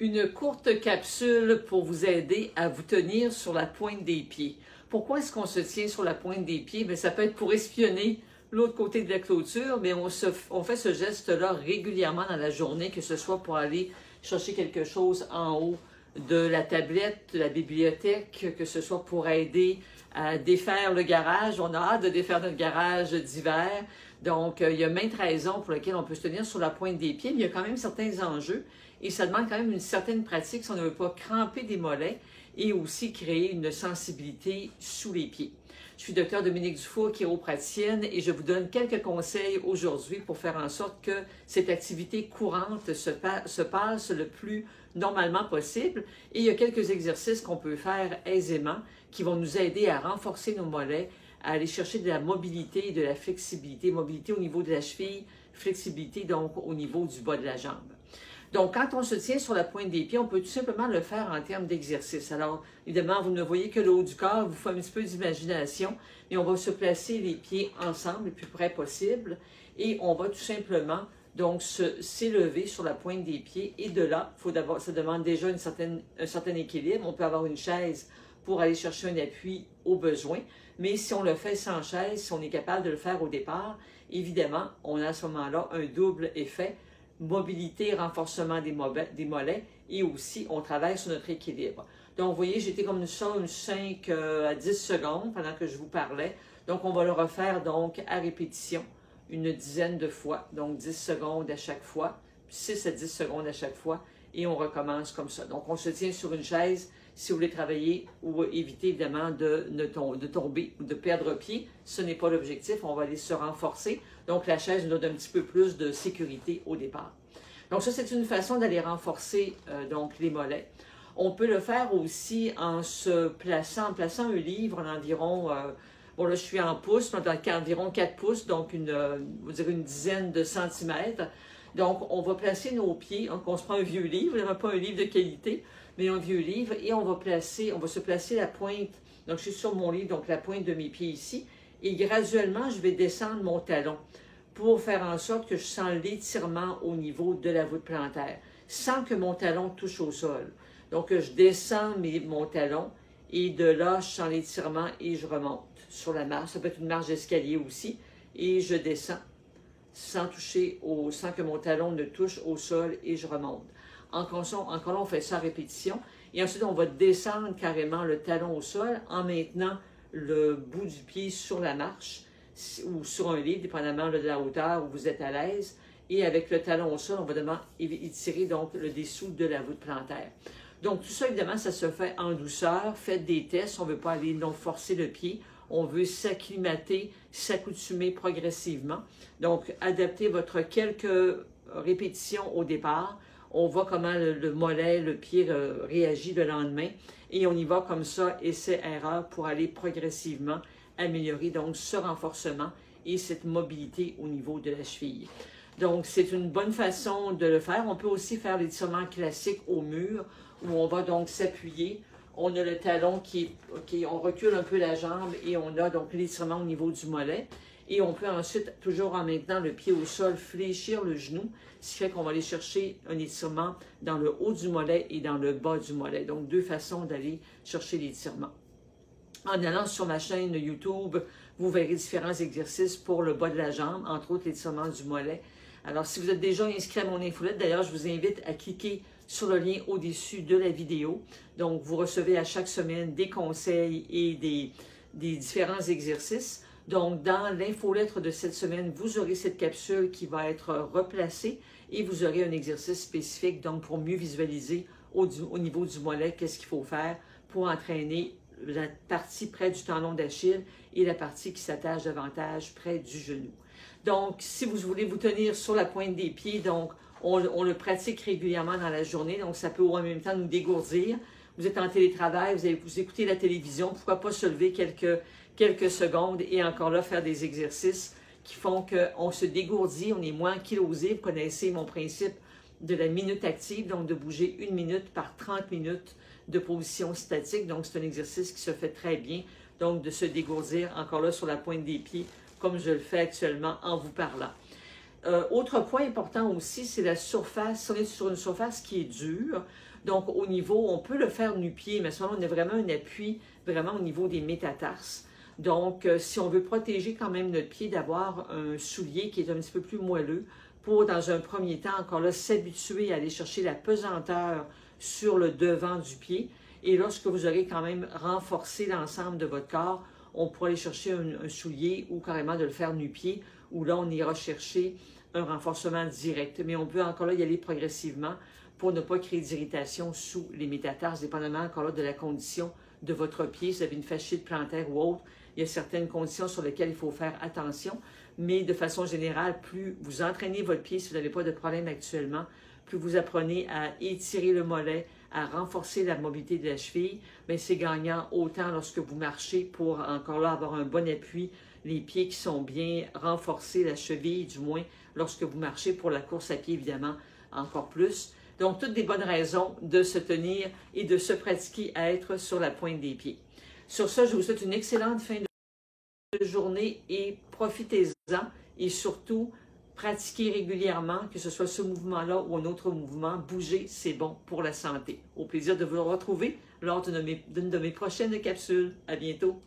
Une courte capsule pour vous aider à vous tenir sur la pointe des pieds. Pourquoi est-ce qu'on se tient sur la pointe des pieds? Bien, ça peut être pour espionner l'autre côté de la clôture, mais on fait ce geste-là régulièrement dans la journée, que ce soit pour aller chercher quelque chose en haut de la tablette, de la bibliothèque, que ce soit pour aider à défaire le garage. On a hâte de défaire notre garage d'hiver. Donc, il y a maintes raisons pour lesquelles on peut se tenir sur la pointe des pieds, mais il y a quand même certains enjeux et ça demande quand même une certaine pratique si on ne veut pas cramper des mollets et aussi créer une sensibilité sous les pieds. Je suis Dr Dominique Dufour, chiropraticienne, et je vous donne quelques conseils aujourd'hui pour faire en sorte que cette activité courante se passe le plus normalement possible. Et il y a quelques exercices qu'on peut faire aisément qui vont nous aider à renforcer nos mollets, à aller chercher de la mobilité et de la flexibilité. Mobilité au niveau de la cheville, flexibilité donc au niveau du bas de la jambe. Donc, quand on se tient sur la pointe des pieds, on peut tout simplement le faire en termes d'exercice. Alors, évidemment, vous ne voyez que le haut du corps, vous faites un petit peu d'imagination, mais on va se placer les pieds ensemble le plus près possible et on va tout simplement donc s'élever sur la pointe des pieds et de là, ça demande déjà un certain équilibre. On peut avoir une chaise pour aller chercher un appui au besoin, mais si on le fait sans chaise, si on est capable de le faire au départ, évidemment, on a à ce moment-là un double effet. Mobilité, renforcement des mollets et aussi on travaille sur notre équilibre. Donc, vous voyez, j'étais comme ça, une 5 à 10 secondes pendant que je vous parlais. Donc, on va le refaire donc à répétition une dizaine de fois. Donc, 10 secondes à chaque fois, 6 à 10 secondes à chaque fois et on recommence comme ça. Donc, on se tient sur une chaise si vous voulez travailler ou éviter évidemment de tomber ou de perdre pied. Ce n'est pas l'objectif, on va aller se renforcer. Donc, la chaise nous donne un petit peu plus de sécurité au départ. Donc, ça, c'est une façon d'aller renforcer donc les mollets. On peut le faire aussi en plaçant un livre d'environ, bon là, je suis en pouces, environ 4 pouces, donc on va dire une dizaine de centimètres. Donc, on va placer nos pieds, donc on se prend un vieux livre, pas un livre de qualité, mais un vieux livre, et on va se placer la pointe, donc je suis sur mon livre, donc la pointe de mes pieds ici, et graduellement, je vais descendre mon talon pour faire en sorte que je sens l'étirement au niveau de la voûte plantaire, sans que mon talon touche au sol. Donc, je descends mon talon, et de là, je sens l'étirement et je remonte sur la marche. Ça peut être une marche d'escalier aussi, et je descends sans que mon talon ne touche au sol et je remonte. Encore là, on fait ça à répétition. Et ensuite, on va descendre carrément le talon au sol en maintenant le bout du pied sur la marche ou sur un livre, dépendamment de la hauteur où vous êtes à l'aise. Et avec le talon au sol, on va devoir étirer donc le dessous de la voûte plantaire. Donc, tout ça, évidemment, ça se fait en douceur. Faites des tests. On ne veut pas aller non forcer le pied. On veut s'acclimater, s'accoutumer progressivement. Donc, adaptez votre quelques répétitions au départ. On voit comment le mollet, le pied réagit le lendemain. Et on y va comme ça, essai-erreur, pour aller progressivement améliorer donc ce renforcement et cette mobilité au niveau de la cheville. Donc, c'est une bonne façon de le faire. On peut aussi faire l'étirement classique au mur, où on va donc s'appuyer. On a le talon on recule un peu la jambe et on a donc l'étirement au niveau du mollet. Et on peut ensuite, toujours en maintenant le pied au sol, fléchir le genou, ce qui fait qu'on va aller chercher un étirement dans le haut du mollet et dans le bas du mollet. Donc, deux façons d'aller chercher l'étirement. En allant sur ma chaîne YouTube, vous verrez différents exercices pour le bas de la jambe, entre autres l'étirement du mollet. Alors, si vous êtes déjà inscrit à mon infolette, d'ailleurs, je vous invite à cliquer sur le lien au-dessus de la vidéo. Donc, vous recevez à chaque semaine des conseils et des différents exercices. Donc, dans l'infolettre de cette semaine, vous aurez cette capsule qui va être replacée et vous aurez un exercice spécifique donc pour mieux visualiser au niveau du mollet qu'est-ce qu'il faut faire pour entraîner la partie près du tendon d'Achille et la partie qui s'attache davantage près du genou. Donc, si vous voulez vous tenir sur la pointe des pieds, donc on le régulièrement dans la journée, donc ça peut en même temps nous dégourdir. Vous êtes en télétravail, vous écoutez la télévision, pourquoi pas se lever quelques secondes et encore là faire des exercices qui font qu'on se dégourdit, on est moins ankylosé. Vous connaissez mon principe de la minute active, donc de bouger 1 minute par 30 minutes de position statique. Donc, c'est un exercice qui se fait très bien, donc de se dégourdir encore là sur la pointe des pieds, comme je le fais actuellement en vous parlant. Autre point important aussi, c'est la surface. Si on est sur une surface qui est dure, donc au niveau, on peut le faire nu-pied, mais à ce moment-là, on a vraiment un appui vraiment au niveau des métatarses. Donc, si on veut protéger quand même notre pied, d'avoir un soulier qui est un petit peu plus moelleux pour, dans un premier temps, encore là, s'habituer à aller chercher la pesanteur sur le devant du pied. Et lorsque vous aurez quand même renforcé l'ensemble de votre corps, on pourra aller chercher un soulier ou carrément de le faire nu-pied, où là, on ira chercher un renforcement direct. Mais on peut encore là y aller progressivement pour ne pas créer d'irritation sous les métatarses, dépendamment encore là de la condition de votre pied. Si vous avez une fasciite plantaire ou autre, il y a certaines conditions sur lesquelles il faut faire attention. Mais de façon générale, plus vous entraînez votre pied, si vous n'avez pas de problème actuellement, plus vous apprenez à étirer le mollet, à renforcer la mobilité de la cheville, mais c'est gagnant autant lorsque vous marchez pour encore là avoir un bon appui, les pieds qui sont bien renforcés, la cheville du moins, lorsque vous marchez pour la course à pied évidemment, encore plus. Donc, toutes des bonnes raisons de se tenir et de se pratiquer à être sur la pointe des pieds. Sur ce, je vous souhaite une excellente fin de journée et profitez-en et surtout, pratiquez régulièrement, que ce soit ce mouvement-là ou un autre mouvement. Bouger, c'est bon pour la santé. Au plaisir de vous retrouver lors d'une de mes prochaines capsules. À bientôt.